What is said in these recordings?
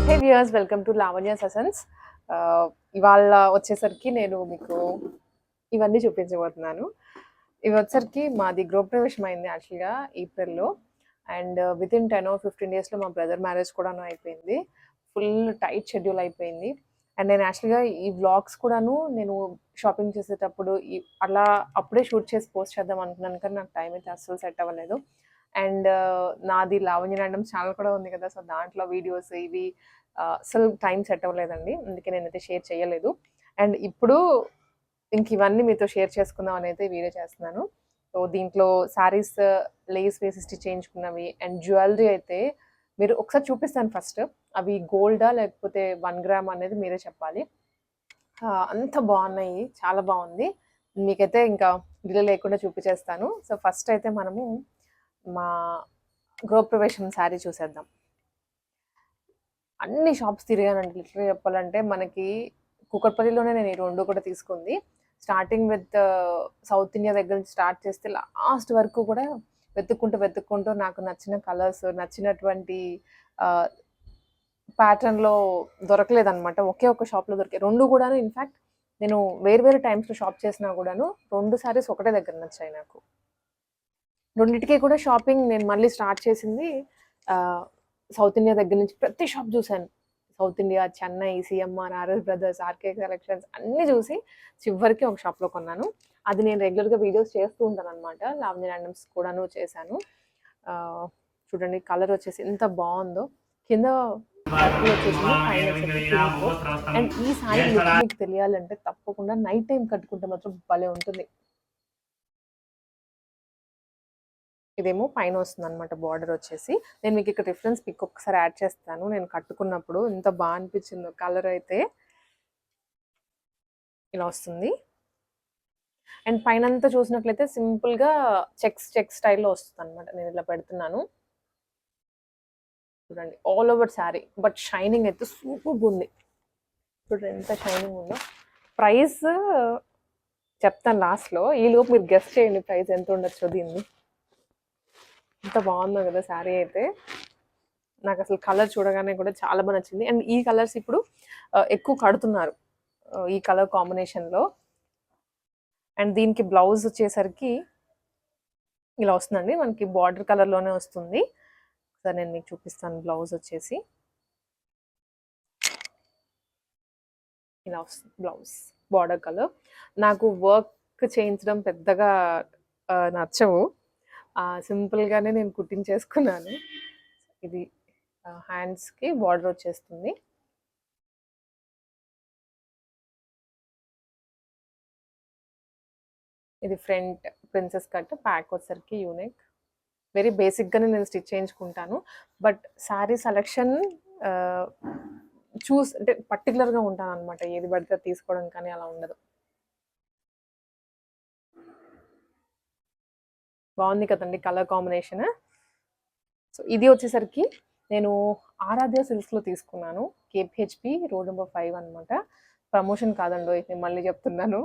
Hey viewers, welcome to Lavanya sessions. ఇవాళ వచ్చేసరికి నేను మీకు ఇవన్నీ చూపించబోతున్నాను. ఇవి వచ్చేసరికి మాది గృహప్రవేశం అయింది యాక్చువల్గా ఏప్రిల్లో. అండ్ విత్ ఇన్ 10 or 15 డేస్లో మా బ్రదర్ మ్యారేజ్ కూడాను అయిపోయింది. ఫుల్ టైట్ షెడ్యూల్ అయిపోయింది. అండ్ నేను యాక్చువల్గా ఈ వ్లాగ్స్ కూడాను నేను షాపింగ్ చేసేటప్పుడు అలా అప్పుడే షూట్ చేసి పోస్ట్ చేద్దాం అనుకున్నాను, కానీ నాకు టైం అయితే అస్సలు సెట్ అవ్వలేదు. అండ్ నాది లావణ్య ర్యాండమ్స్ ఛానల్ కూడా ఉంది కదా, సో దాంట్లో వీడియోస్ ఇవి అసలు టైం సెట్ అవ్వలేదండి, అందుకే నేనైతే షేర్ చేయలేదు. అండ్ ఇప్పుడు ఇంక ఇవన్నీ మీతో షేర్ చేసుకుందాం అని అయితే వీడియో చేస్తున్నాను. సో దీంట్లో శారీస్ లేస్ వేసి స్టిచ్ చేయించుకున్నవి అండ్ జ్యువెలరీ అయితే మీరు ఒకసారి చూపిస్తాను. ఫస్ట్ అవి గోల్డా లేకపోతే 1 గ్రామ్ అనేది మీరే చెప్పాలి. అంత బాగున్నాయి, చాలా బాగుంది. మీకైతే ఇంకా డిలే లేకుండా చూపించేస్తాను. సో ఫస్ట్ అయితే మనము మా గృహప్రవేశం శారీ చూసేద్దాం. అన్ని షాప్స్ తిరిగానండి లిటరల్గా చెప్పాలంటే. మనకి కూకట్పల్లిలోనే నేను ఈ 2 కూడా తీసుకుంది. స్టార్టింగ్ విత్ సౌత్ ఇండియా దగ్గర నుంచి స్టార్ట్ చేస్తే లాస్ట్ వరకు కూడా వెతుక్కుంటూ నాకు నచ్చిన కలర్స్, నచ్చినటువంటి ప్యాటర్న్లో దొరకలేదనమాట. ఒకే ఒక షాప్లో దొరికాయి 2 కూడాను. ఇన్ఫ్యాక్ట్ నేను వేరు టైమ్స్లో షాప్ చేసినా కూడాను 2 సారీస్ ఒకటే దగ్గర నచ్చాయి నాకు. రెండింటికి కూడా షాపింగ్ నేను మళ్ళీ స్టార్ట్ చేసింది సౌత్ ఇండియా దగ్గర నుంచి. ప్రతి షాప్ చూశాను, సౌత్ ఇండియా, చెన్నై, సిఎంఆర్, ఆర్ఎస్ బ్రదర్స్, ఆర్కే కలెక్షన్స్ అన్నీ చూసి చివరికి ఒక షాప్లో కొన్నాను. అది నేను రెగ్యులర్గా వీడియోస్ చేస్తూ ఉంటాను అనమాట. లావణ్య ర్యాండమ్స్ కూడాను చేశాను. చూడండి కలర్ వచ్చేసి ఎంత బాగుందో. కింద వచ్చేసింది, పైన వచ్చేసి పింక్. అండ్ ఈ సారీ మీకు తెలియాలంటే తప్పకుండా నైట్ టైం కట్టుకుంటే మాత్రం భలే ఉంటుంది. ఇదేమో పైన వస్తుంది అనమాట బార్డర్ వచ్చేసి. నేను మీకు ఇక్కడ రిఫరెన్స్ పిక్ ఒకసారి యాడ్ చేస్తాను. నేను కట్టుకున్నప్పుడు ఎంత బాగా అనిపించిందో. కలర్ అయితే ఇలా వస్తుంది. అండ్ పైన అంతా చూసినట్లయితే సింపుల్గా చెక్స్ స్టైల్లో వస్తుంది అనమాట. నేను ఇలా పెడుతున్నాను చూడండి, all over sari. But shining అయితే సూపర్ ఉంది. చూడండి ఎంత షైనింగ్ ఉందో. ప్రైస్ చెప్తాను లాస్ట్లో, ఈలోపు మీరు గెస్ట్ చేయండి ప్రైస్ ఎంత ఉండొచ్చో దీన్ని. ఎంత బాగుందో కదా శారీ అయితే. నాకు అసలు కలర్ చూడగానే కూడా చాలా బాగా నచ్చింది. అండ్ ఈ కలర్స్ ఇప్పుడు ఎక్కువ కడుతున్నారు ఈ కలర్ కాంబినేషన్లో. అండ్ దీనికి బ్లౌజ్ వచ్చేసరికి ఇలా వస్తుందండి, మనకి బార్డర్ కలర్లోనే వస్తుంది. సరే నేను మీకు చూపిస్తాను. బ్లౌజ్ వచ్చేసి ఇలా వస్తుంది, బ్లౌజ్ బార్డర్ కలర్. నాకు వర్క్ చేయించడం పెద్దగా నచ్చవు, సింపుల్గానే నేను కుట్టించేసుకున్నాను. ఇది హ్యాండ్స్కి బార్డర్ వచ్చేస్తుంది. ఇది ఫ్రంట్ ప్రిన్సెస్ కట్, ప్యాక్ వచ్చేసరికి యూనిక్. వెరీ బేసిక్గానే నేను స్టిచ్ చేయించుకుంటాను. బట్ శారీ సెలెక్షన్ అంటే పర్టికులర్గా ఉంటాను అనమాట. ఏది పడితే తీసుకోవడం కానీ అలా ఉండదు. బాగుంది కదండి కలర్ కాంబినేషన్. సో ఇది వచ్చేసరికి నేను ఆరాధ్య సిల్క్స్లో తీసుకున్నాను. కేపీహెచ్పి రోడ్ నెంబర్ 5 అనమాట. ప్రమోషన్ కాదండి, నేను మళ్ళీ చెప్తున్నాను.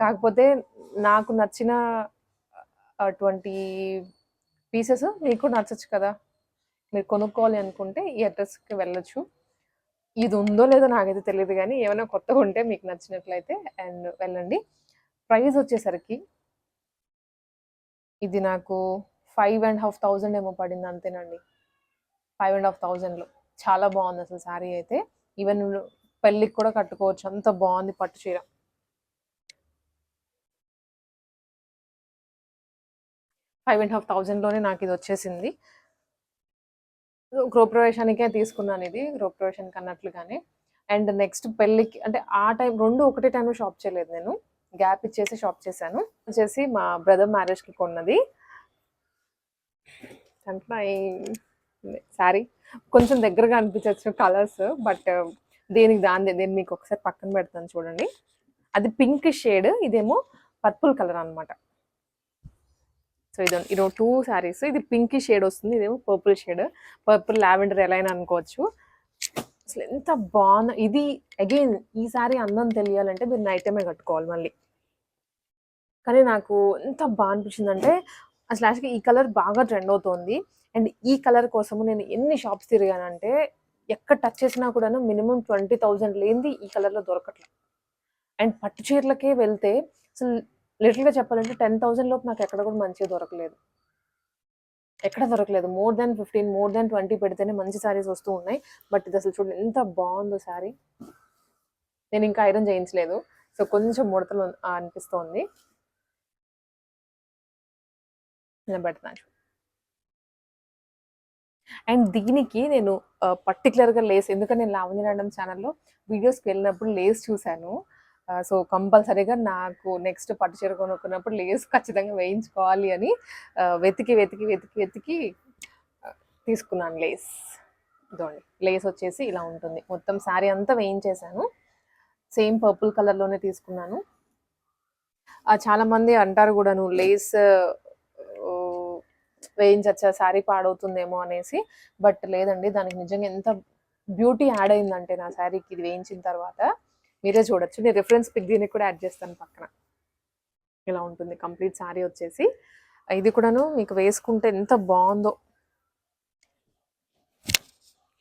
కాకపోతే నాకు నచ్చిన 20 పీసెస్ మీకు నచ్చచ్చు కదా, మీరు కొనుక్కోవాలి అనుకుంటే ఈ అడ్రస్కి వెళ్ళొచ్చు. ఇది ఉందో లేదో నాకైతే తెలియదు, కానీ ఏమైనా కొత్తగా ఉంటే మీకు నచ్చినట్లయితే అండ్ వెళ్ళండి. ప్రైస్ వచ్చేసరికి ఇది నాకు 5,500 ఏమో పడింది, అంతేనండి. 5,500లో చాలా బాగుంది అసలు శారీ అయితే. ఈవెన్ పెళ్ళికి కూడా కట్టుకోవచ్చు, అంత బాగుంది పట్టు చీర. 5,500లోనే నాకు ఇది వచ్చేసింది. గృహప్రవేశానికే తీసుకున్నాను ఇది, గృహప్రవేశానికి అన్నట్లుగానే. అండ్ నెక్స్ట్ పెళ్ళికి అంటే ఆ టైం 2 ఒకటే టైంలో షాప్ చేయలేదు, నేను గ్యాప్ ఇచ్చేసి షాప్ చేశాను. వచ్చేసి మా బ్రదర్ మ్యారేజ్కి కొన్నది. దాంట్లో శారీ కొంచెం దగ్గరగా అనిపించవచ్చు కలర్స్, బట్ దేని మీకు ఒకసారి పక్కన పెడతాను చూడండి. అది పింక్ షేడ్, ఇదేమో పర్పుల్ కలర్ అనమాట. సో ఇది 2 శారీస్. ఇది పింక్ షేడ్ వస్తుంది, ఇదేమో పర్పుల్ షేడ్. పర్పుల్ లావెండర్ ఎలా అయినా అనుకోవచ్చు. అసలు ఎంత బాగుంది ఇది. అగైన్ ఈ శారీ అందం తెలియాలంటే మీరు నైట్ టైమే కట్టుకోవాలి మళ్ళీ. కానీ నాకు ఎంత బాగా అనిపించిందంటే అసలు యాక్చువల్గా ఈ కలర్ బాగా ట్రెండ్ అవుతోంది. అండ్ ఈ కలర్ కోసము నేను ఎన్ని షాప్స్ తిరిగానంటే ఎక్కడ టచ్ చేసినా కూడాను మినిమం 20,000 లేనిది ఈ కలర్‌లో దొరకట్లేదు. అండ్ పట్టు చీరలకే వెళ్తే అసలు లిటిల్‌గా చెప్పాలంటే 10,000 లోపు నాకెక్కడ కూడా మంచిగా దొరకలేదు. ఎక్కడ దొరకలేదు. మోర్ దాన్ 15, మోర్ దాన్ 20 పెడితేనే మంచి శారీస్ వస్తూ ఉన్నాయి. బట్ ఇదసలు చూడండి ఎంత బావుందో శారీ. నేనింకా ఐరన్ చేయించలేదు. సో, కొంచెం ముడతలు అనిపిస్తోంది. నేను పెడతాను. అండ్ దీనికి నేను పర్టిక్యులర్‌గా లేస్ ఎందుకంటే నేను లావణ్య మేడం ఛానెల్‌లో వీడియోస్‌కి వెళ్ళినప్పుడు లేస్ చూసాను. సో, కంపల్సరీగా నాకు నెక్స్ట్ పట్టు చీర కొనుక్కున్నప్పుడు లేస్ ఖచ్చితంగా వేయించుకోవాలి అని వెతికి తీసుకున్నాను లేస్. ఇదిగోండి. లేస్ వచ్చేసి ఇలా ఉంటుంది. మొత్తం శారీ అంతా వేయించేసాను. సేమ్ పర్పుల్ కలర్‌లోనే తీసుకున్నాను. చాలామంది అంటారు గూడాను లేస్ వేయించచ్చా శారీ పాడవుతుందేమో అనేసి. బట్ లేదండి. దానికి నిజంగా ఎంత బ్యూటీ యాడ్ అయిందంటే నా శారీకి ఇది వేయించిన తర్వాత మీరే చూడొచ్చు. నేను రిఫరెన్స్ పిక్ దీనికి కూడా యాడ్ చేస్తాను పక్కన. ఇలా ఉంటుంది కంప్లీట్ శారీ వచ్చేసి. ఇది కూడాను మీకు వేసుకుంటే ఎంత బావుందో.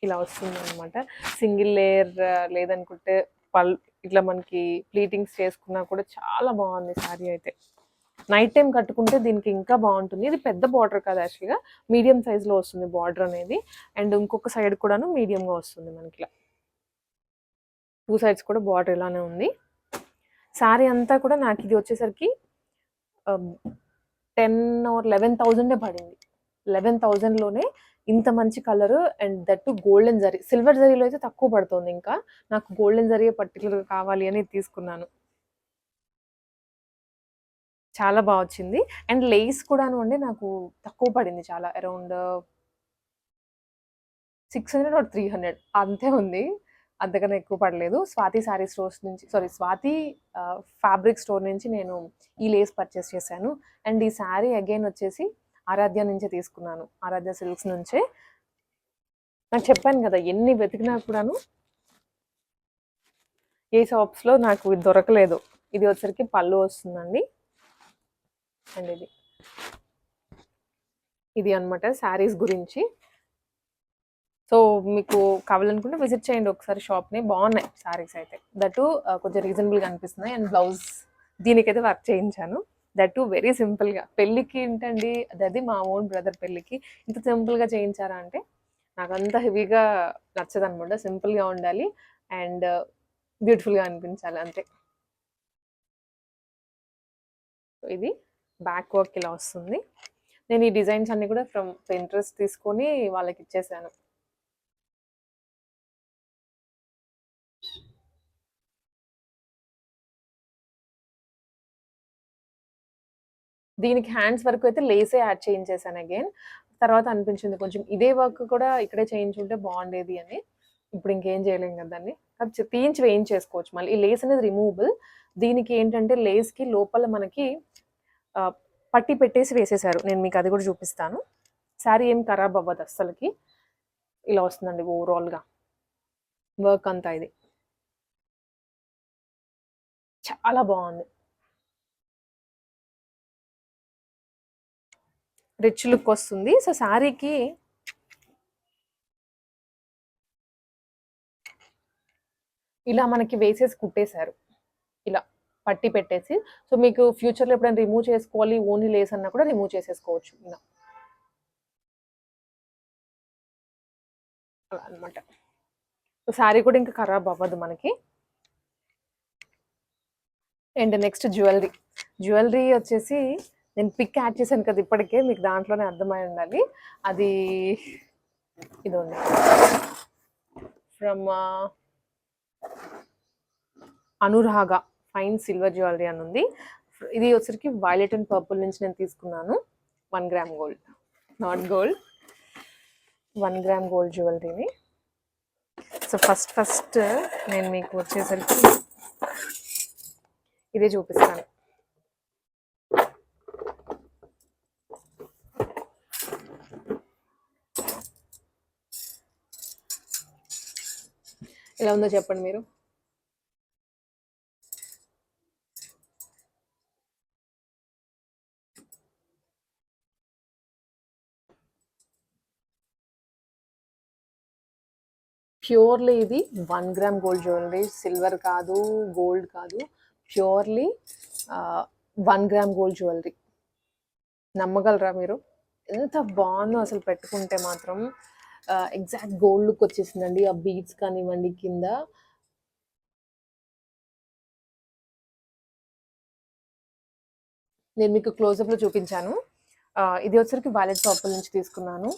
ఇలా వస్తుందనమాట. సింగిల్ లేయర్ లేదనుకుంటే ఇట్లా మనకి ప్లీటింగ్స్ చేసుకున్నా కూడా చాలా బాగుంది శారీ అయితే. నైట్ టైం కట్టుకుంటే దీనికి ఇంకా బాగుంటుంది. ఇది పెద్ద బార్డర్ కాదు యాక్చువల్‌గా. మీడియం సైజ్‌లో వస్తుంది బార్డర్ అనేది. అండ్ ఇంకొక సైడ్ కూడాను మీడియంగా వస్తుంది మనకి ఇలా. 2 సైడ్స్ కూడా బార్డర్ ఇలానే ఉంది. శారీ అంతా కూడా నాకు ఇది వచ్చేసరికి 10 ఆర్ 11,000 పడింది. 11,000లోనే ఇంత మంచి colour and that too golden zari. Silver జరీలో అయితే తక్కువ పడుతుంది ఇంకా. నాకు గోల్డెన్ జరీ పర్టిక్యులర్‌గా కావాలి అని తీసుకున్నాను. చాలా బా వచ్చింది. అండ్ లేస్ కూడాను అండి నాకు తక్కువ పడింది చాలా. అరౌండ్ 600 ఆర్ 300 అంతే ఉంది. అంతకన్నా ఎక్కువ పడలేదు. స్వాతి శారీ స్టోర్స్ నుంచి స్వాతి ఫ్యాబ్రిక్ స్టోర్ నుంచి నేను ఈ లేస్ పర్చేస్ చేశాను. అండ్ ఈ శారీ అగైన్ వచ్చేసి ఆరాధ్య నుంచే తీసుకున్నాను. ఆరాధ్య సిల్క్స్ నుంచే. నాకు చెప్పాను కదా! ఎన్ని వెతికినా కూడాను ఏ షాప్స్‌లో నాకు ఇది దొరకలేదు. ఇది వచ్చేసరికి పళ్ళు వస్తుందండి. అండ్ ఇది అన్నమాట శారీస్ గురించి. సో, మీకు కావాలనుకుంటే విజిట్ చేయండి ఒకసారి షాప్‌ని. బాగున్నాయి శారీస్ అయితే. దట్ టూ కొంచెం రీజనబుల్‌గా అనిపిస్తున్నాయి. అండ్ బ్లౌజ్ దీనికైతే వర్క్ చేయించాను. దట్ టూ వెరీ సింపుల్‌గా. పెళ్ళికి ఏంటండి అది మా ఓన్ బ్రదర్ పెళ్ళికి ఇంత సింపుల్‌గా చేయించారా అంటే నాకంత హెవీగా నచ్చదనమాట. సింపుల్‌గా ఉండాలి అండ్ బ్యూటిఫుల్‌గా అనిపించాలి అంతే. ఇది బ్యాక్ వర్క్ ఇలా వస్తుంది. నేను ఈ డిజైన్స్ అన్నీ కూడా ఫ్రమ్ పింట్రెస్ట్ తీసుకొని వాళ్ళకి ఇచ్చేసాను. దీనికి హ్యాండ్స్ వరకు అయితే లేసే యాడ్ చేయించేసాను అగైన్. తర్వాత అనిపించింది కొంచెం ఇదే వర్క్ కూడా ఇక్కడే చేయించుంటే బాగుండేది అని. ఇప్పుడు ఇంకేం చేయలేం కదా దాన్ని. తీయించి వేయించేసుకోవచ్చు మళ్ళీ. ఈ లేస్ అనేది రిమూవబుల్. దీనికి ఏంటంటే లేస్‌కి లోపల మనకి పట్టి పెట్టేసి వేసేసారు. నేను మీకు అది కూడా చూపిస్తాను. శారీ ఏం ఖరాబ్ అవ్వదు అస్సలకి. ఇలా వస్తుందండి ఓవరాల్‌గా. వర్క్ అంతా ఇది. చాలా బాగుంది. రిచ్ లుక్ వస్తుంది. సో, శారీకి ఇలా మనకి వేసేసి కుట్టేశారు. ఇలా పట్టి పెట్టేసి. సో, మీకు ఫ్యూచర్‌లో ఎప్పుడైనా రిమూవ్ చేసుకోవాలి ఓన్లీ లేస్ అన్నా కూడా రిమూవ్ చేసేసుకోవచ్చు ఇలా. అలా అన్నమాట. సో, శారీ కూడా ఇంకా ఖరాబ్ అవ్వదు మనకి. And next jewellery. జ్యువెలరీ వచ్చేసి నేను పిక్ యాడ్ చేశాను కదా ఇప్పటికే మీకు దాంట్లోనే అర్థమై ఉండాలి. అది ఇదోండి. From Anurag fine silver jewellery అని ఉంది. ఇది వచ్చరికి వైలెట్ అండ్ పర్పుల్ నుంచి నేను తీసుకున్నాను. 1 gram gold, not gold, 1 gram gold జ్యువెలరీని. సో ఫస్ట్ నేను మీకు వచ్చేసరికి ఇదే చూపిస్తాను. ఎలా ఉందో చెప్పండి మీరు. ప్యూర్లీ ఇది 1 గ్రామ్ గోల్డ్ జ్యువెలరీ, సిల్వర్ కాదు, గోల్డ్ కాదు, ప్యూర్లీ 1 గ్రామ్ గోల్డ్ జ్యువెలరీ. నమ్మగలరా మీరు? ఎంత బాగుందో అసలు పెట్టుకుంటే మాత్రం. ఎగ్జాక్ట్ గోల్డ్ లుక్ వచ్చేసిందండి. ఆ బీడ్స్ కానివ్వండి కింద. నేను మీకు క్లోజప్లో చూపించాను. ఇది వచ్చరికి వాలెట్ షాపుల నుంచి తీసుకున్నాను.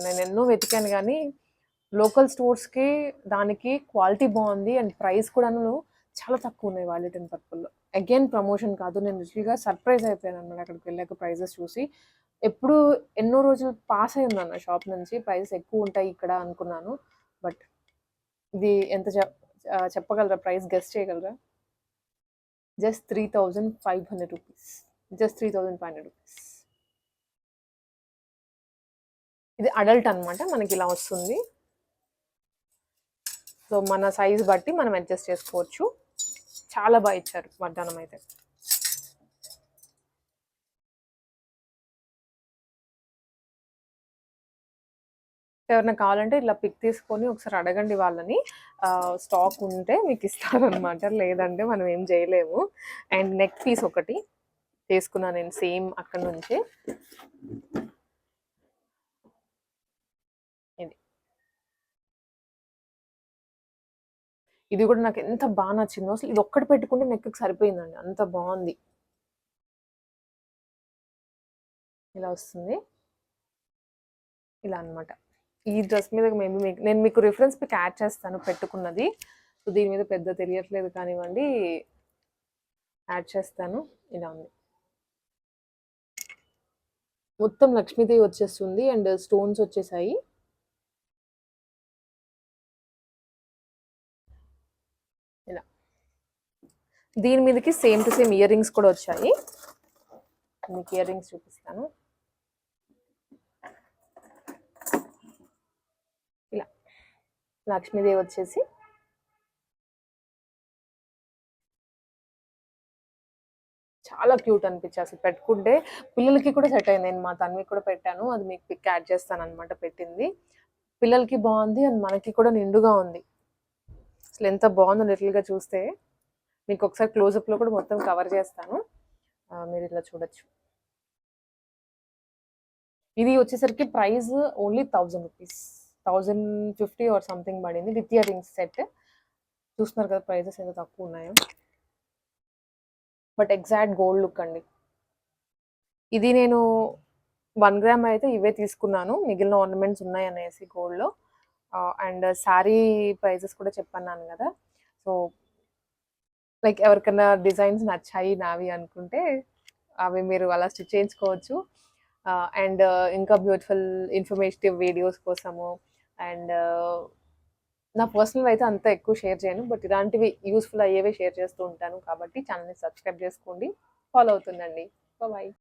నేను ఎన్నో వెతికాను కానీ లోకల్ స్టోర్స్కి దానికి క్వాలిటీ బాగుంది అండ్ ప్రైస్ కూడాను చాలా తక్కువ ఉన్నాయి వాలెట్ అండ్ పర్పుల్లో. అగైన్ ప్రమోషన్ కాదు, నేను లిటరల్గా సర్ప్రైజ్ అయిపోయాను అనమాట అక్కడికి వెళ్ళాక ప్రైజెస్ చూసి. ఎప్పుడు ఎన్నో రోజులు పాస్ అయి ఉన్నాను షాప్ నుంచి, ప్రైజెస్ ఎక్కువ ఉంటాయి ఇక్కడ అనుకున్నాను. బట్ ఇది ఎంత చెప్పగలరా? ప్రైస్ గెస్ చేయగలరా? Just 3,500 rupees. Just 3,500 rupees. ఇది అడల్ట్ అనమాట, మనకి ఇలా వస్తుంది. సో మన సైజ్ బట్టి మనం అడ్జస్ట్ చేసుకోవచ్చు. చాలా బాగా ఇచ్చారు వడ్డానం అయితే. ఎవరైనా కావాలంటే ఇట్లా పిక్ తీసుకొని ఒకసారి అడగండి వాళ్ళని. స్టాక్ ఉంటే మీకు ఇస్తారనమాట, లేదంటే మనం ఏం చేయలేము. అండ్ నెక్ పీస్ ఒకటి తీసుకున్నాను నేను సేమ్ అక్కడ నుంచి. ఇది కూడా నాకు ఎంత బాగా నచ్చిందో అసలు. ఇది ఒక్కటి పెట్టుకుంటే నెక్కి సరిపోయిందండి, అంత బాగుంది. ఇలా వస్తుంది, ఇలా అనమాట. ఈ డ్రెస్ మీద మేబీ నేను మీకు రిఫరెన్స్ పిక్ యాడ్ చేస్తాను పెట్టుకున్నది. సో దీని మీద పెద్ద తెలియట్లేదు కానివ్వండి, యాడ్ చేస్తాను. ఇలా ఉంది, మొత్తం లక్ష్మీదేవి వచ్చేస్తుంది అండ్ స్టోన్స్ వచ్చేసాయి. ఇలా దీని మీదకి same to same ear rings కూడా వచ్చాయి. మీకు ఇయర్ రింగ్స్ చూపిస్తాను. ఇలా లక్ష్మీదేవి వచ్చేసి చాలా క్యూట్ అనిపించి అసలు పెట్టుకుంటే పిల్లలకి కూడా సెట్ అయింది. నేను మా తన్వికి కూడా పెట్టాను, అది మీకు పిక్ యాడ్ చేస్తాను అనమాట. పెట్టింది పిల్లలకి బాగుంది అండ్ మనకి కూడా నిండుగా ఉంది. అసలు ఎంత బాగుందో లిటిల్గా చూస్తే. మీకు ఒకసారి క్లోజప్లో కూడా మొత్తం కవర్ చేస్తాను, మీరు ఇలా చూడొచ్చు. ఇది వచ్చేసరికి price only 1,000 rupees, 1,050 or something పడింది విత్ ఇయర్ రింగ్స్ సెట్. చూస్తున్నారు కదా ప్రైజెస్ ఎంత తక్కువ ఉన్నాయో. బట్ ఎగ్జాక్ట్ గోల్డ్ లుక్ అండి. ఇది నేను 1 గ్రామ్ అయితే ఇవే తీసుకున్నాను, మిగిలిన ఆర్నమెంట్స్ ఉన్నాయి అనేసి గోల్డ్లో. అండ్ శారీ ప్రైజెస్ కూడా చెప్పన్నాను కదా. సో లైక్ ఎవరికైనా డిజైన్స్ నచ్చాయి నావి అనుకుంటే అవి మీరు అలా స్టిచ్ చేయించుకోవచ్చు. అండ్ ఇంకా బ్యూటిఫుల్ ఇన్ఫర్మేటివ్ వీడియోస్ కోసము అండ్ నా పర్సనల్ అయితే అంత ఎక్కువ షేర్ చేయను, బట్ ఇలాంటివి యూస్ఫుల్ అయ్యేవి షేర్ చేస్తూ ఉంటాను. కాబట్టి ఛానల్ని సబ్స్క్రైబ్ చేసుకోండి, ఫాలో అవుతుండండి. బాయ్.